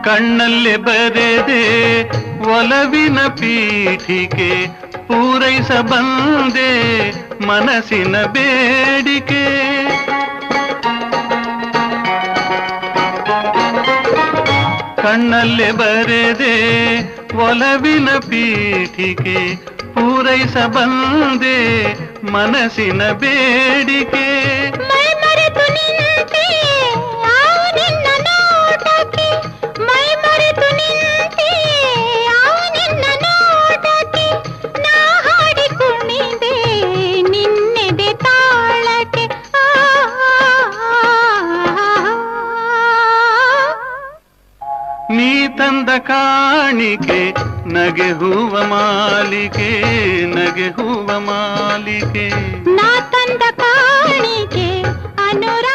ಕಣ್ಣಲ್ಲೇ ಬರೆದೆ ಒಲವಿನ ಪೀಠಿಕೆ ಪೂರೈಸ ಬಂದೆ ಮನಸ್ಸಿನ ಬೇಡಿಕೆ. ಕಣ್ಣಲ್ಲೇ ಬರೆದೆ ಒಲವಿನ ಪೀಠಿಕೆ ಪೂರೈಸ ಬಂದೆ ಮನಸ್ಸಿನ ಬೇಡಿಕೆ. ಮೈ ಮರೆತು ನಿಂತೆ ನಿನ್ನ ನೋಟಕ್ಕೆ, ಮೈ ಮರೆತು ನಿಂತೆ ನಿನ್ನ ನೋಟಕ್ಕೆ, ನಾ ಹಾಡಿ ಕುಣಿದೆ ನಿನ್ನೆದೆ ತಾಳಕ್ಕೆ. ನೀ ತಂದ ಕಾಣಿಕೆ ನಗೆ ಹೂವ ಮಾಲಿಕೆ, ನಗೆ ಹೂವ ಮಾಲಿಕೆ. ನಾ ತಂದ ಕಾಣಿಕೆ ಅನುರ